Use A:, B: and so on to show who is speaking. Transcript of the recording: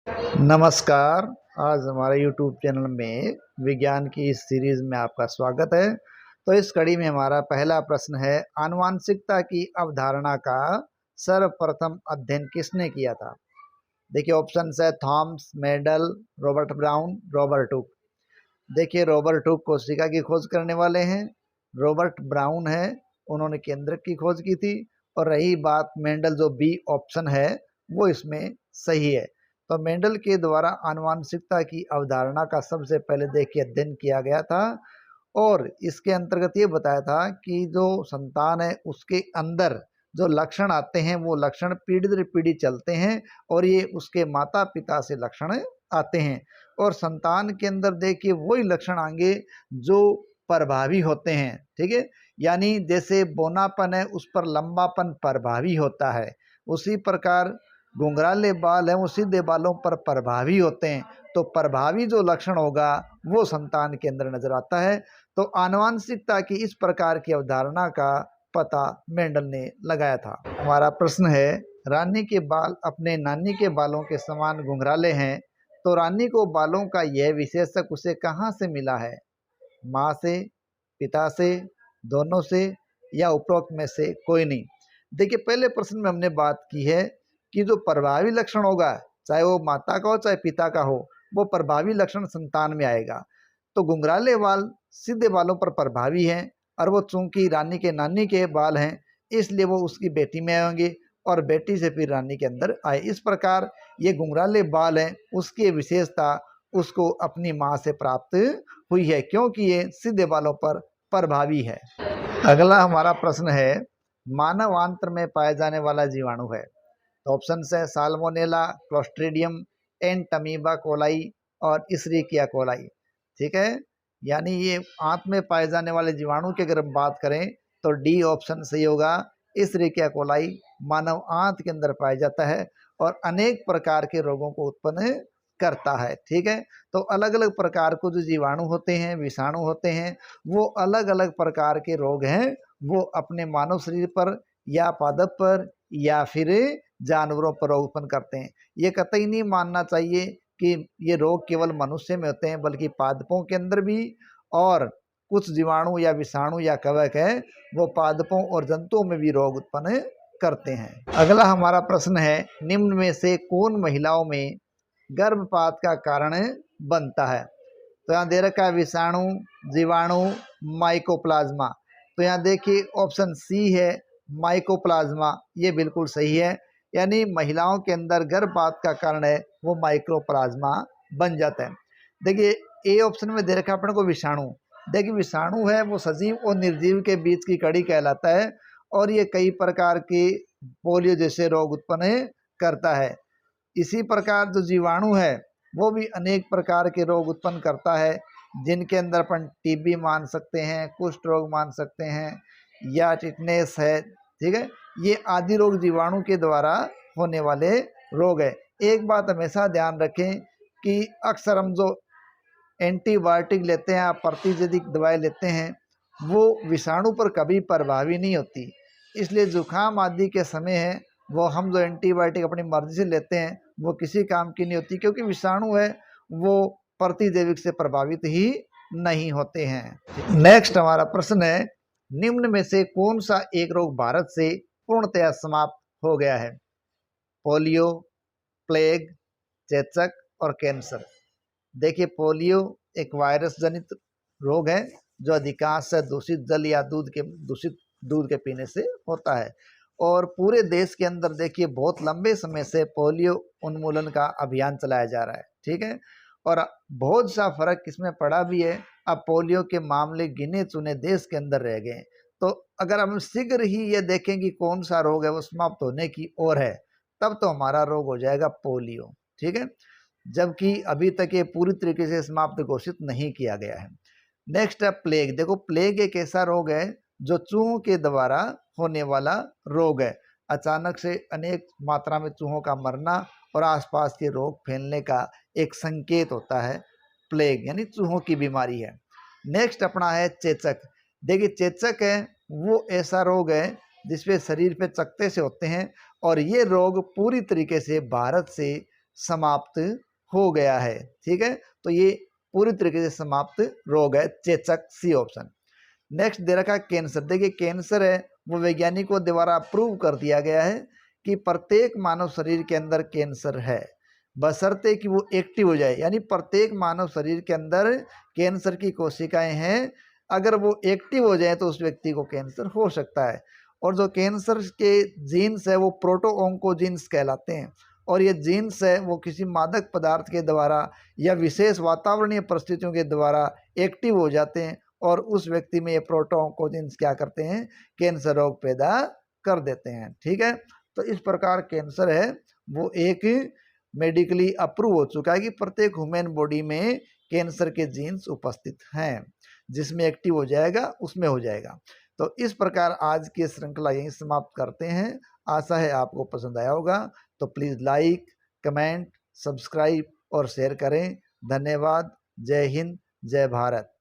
A: नमस्कार। आज हमारे YouTube चैनल में विज्ञान की इस सीरीज में आपका स्वागत है। तो इस कड़ी में हमारा पहला प्रश्न है, आनुवांशिकता की अवधारणा का सर्वप्रथम अध्ययन किसने किया था? देखिए ऑप्शन है Thomas, Mendel, Robert brown, Robert Hooke. देखिए रॉबर्ट हुक कोशिका की खोज करने वाले हैं। रॉबर्ट ब्राउन है, उन्होंने केंद्रक की खोज की थी। और रही बात मेंडल, जो बी ऑप्शन है वो इसमें सही है। तो मेंडल के द्वारा आनुवांशिकता की अवधारणा का सबसे पहले देखिए अध्ययन किया गया था। और इसके अंतर्गत ये बताया था कि जो संतान है उसके अंदर जो लक्षण आते हैं वो लक्षण पीढ़ी दर पीढ़ी चलते हैं और ये उसके माता पिता से लक्षण आते हैं। और संतान के अंदर देखिए वही लक्षण आएंगे जो प्रभावी होते हैं। ठीक है, यानी जैसे बोनापन है उस पर लंबापन प्रभावी होता है, उसी प्रकार घुंघराले बाल हैं वो सीधे बालों पर प्रभावी होते हैं। तो प्रभावी जो लक्षण होगा वो संतान के अंदर नजर आता है। तो आनुवांशिकता की इस प्रकार की अवधारणा का पता मेंडल ने लगाया था। हमारा प्रश्न है, रानी के बाल अपने नानी के बालों के समान घुंघराले हैं, तो रानी को बालों का यह विशेषक उसे कहाँ से मिला है? माँ से, पिता से, दोनों से, या उपरोक्त में से कोई नहीं? देखिए पहले प्रश्न में हमने बात की है कि जो प्रभावी लक्षण होगा, चाहे वो माता का हो चाहे पिता का हो, वो प्रभावी लक्षण संतान में आएगा। तो घुंघराले बाल सीधे बालों पर प्रभावी हैं, और वो चूंकि रानी के नानी के बाल हैं इसलिए वो उसकी बेटी में आएंगे और बेटी से फिर रानी के अंदर आए। इस प्रकार ये घुंघराले बाल हैं उसकी विशेषता उसको अपनी माँ से प्राप्त हुई है, क्योंकि ये सीधे बालों पर प्रभावी है। अगला हमारा प्रश्न है, मानव आंत्र में पाए जाने वाला जीवाणु है। तो ऑप्शन है साल्मोनेला, क्लोस्ट्रीडियम, एंटमीबा कोलाई और इश्रिकिया कोलाई। ठीक है, यानी ये आंत में पाए जाने वाले जीवाणु की अगर हम बात करें तो डी ऑप्शन सही होगा। इश्रिकिया कोलाई मानव आंत के अंदर पाया जाता है और अनेक प्रकार के रोगों को उत्पन्न करता है। ठीक है, तो अलग अलग प्रकार को जो जीवाणु होते हैं, विषाणु होते हैं, वो अलग अलग प्रकार के रोग हैं, वो अपने मानव शरीर पर या पादप पर या फिर जानवरों पर रोग उत्पन्न करते हैं। ये कतई नहीं मानना चाहिए कि ये रोग केवल मनुष्य में होते हैं, बल्कि पादपों के अंदर भी, और कुछ जीवाणु या विषाणु या कवक है वो पादपों और जंतुओं में भी रोग उत्पन्न करते हैं। अगला हमारा प्रश्न है, निम्न में से कौन महिलाओं में गर्भपात का कारण बनता है? तो यहाँ दे रखा है विषाणु, जीवाणु, माइकोप्लाज्मा। तो यहाँ देखिए ऑप्शन सी है माइकोप्लाज्मा, ये बिल्कुल सही है। यानी महिलाओं के अंदर गर्भपात का कारण है वो माइक्रोप्लाज्मा बन जाता है। देखिए ए ऑप्शन में दे रखा है अपने को विषाणु। देखिए विषाणु है वो सजीव और निर्जीव के बीच की कड़ी कहलाता है और ये कई प्रकार के पोलियो जैसे रोग उत्पन्न करता है। इसी प्रकार जो जीवाणु है वो भी अनेक प्रकार के रोग उत्पन्न करता है, जिनके अंदर अपन टीबी मान सकते हैं, कुष्ठ रोग मान सकते हैं, या टिटनेस है। ठीक है, ये आदि रोग जीवाणु के द्वारा होने वाले रोग है। एक बात हमेशा ध्यान रखें कि अक्सर हम जो एंटीबायोटिक लेते हैं, प्रतिजैविक दवाई लेते हैं, वो विषाणु पर कभी प्रभावी नहीं होती। इसलिए जुकाम आदि के समय है वो हम जो एंटीबायोटिक अपनी मर्जी से लेते हैं वो किसी काम की नहीं होती, क्योंकि विषाणु है वो प्रतिजैविक से प्रभावित ही नहीं होते हैं। नेक्स्ट हमारा प्रश्न है, निम्न में से कौन सा एक रोग भारत से पूर्णतया समाप्त हो गया है? पोलियो, प्लेग, चेचक और कैंसर। देखिए पोलियो एक वायरस जनित रोग है जो अधिकांश दूषित जल या दूषित दूध के पीने से होता है। और पूरे देश के अंदर देखिए बहुत लंबे समय से पोलियो उन्मूलन का अभियान चलाया जा रहा है। ठीक है, और बहुत सा फर्क इसमें पड़ा भी है। अब पोलियो के मामले गिने चुने देश के अंदर रह गए। तो अगर हम शीघ्र ही ये देखें कि कौन सा रोग है वो समाप्त होने की ओर है, तब तो हमारा रोग हो जाएगा पोलियो। ठीक है, जबकि अभी तक ये पूरी तरीके से समाप्त घोषित नहीं किया गया है। नेक्स्ट है प्लेग। देखो प्लेग एक ऐसा रोग है जो चूहों के द्वारा होने वाला रोग है। अचानक से अनेक मात्रा में चूहों का मरना और आसपास के रोग फैलने का एक संकेत होता है। प्लेग यानी चूहों की बीमारी है। नेक्स्ट अपना है चेचक। देखिए चेचक है वो ऐसा रोग है जिसपे शरीर पे चकत्ते से होते हैं और ये रोग पूरी तरीके से भारत से समाप्त हो गया है। ठीक है, तो ये पूरी तरीके से समाप्त रोग है, चेचक, सी ऑप्शन। नेक्स्ट दे रखा कैंसर। देखिए कैंसर है वो वैज्ञानिकों द्वारा प्रूव कर दिया गया है कि प्रत्येक मानव शरीर के अंदर कैंसर है, बशर्ते कि वो एक्टिव हो जाए। यानी प्रत्येक मानव शरीर के अंदर कैंसर की कोशिकाएं हैं, अगर वो एक्टिव हो जाए तो उस व्यक्ति को कैंसर हो सकता है। और जो कैंसर के जीन्स है वो प्रोटो ऑन्कोजीन्स कहलाते हैं, और ये जीन्स है वो किसी मादक पदार्थ के द्वारा या विशेष वातावरणीय परिस्थितियों के द्वारा एक्टिव हो जाते हैं, और उस व्यक्ति में ये प्रोटो ऑन्कोजीन्स क्या करते हैं, कैंसर रोग पैदा कर देते हैं। ठीक है, तो इस प्रकार कैंसर है वो एक मेडिकली अप्रूव हो चुका है कि प्रत्येक ह्यूमन बॉडी में कैंसर के जीन्स उपस्थित हैं, जिसमें एक्टिव हो जाएगा उसमें हो जाएगा। तो इस प्रकार आज की श्रृंखला यहीं समाप्त करते हैं। आशा है आपको पसंद आया होगा, तो प्लीज़ लाइक, कमेंट, सब्सक्राइब और शेयर करें। धन्यवाद। जय हिंद, जय भारत।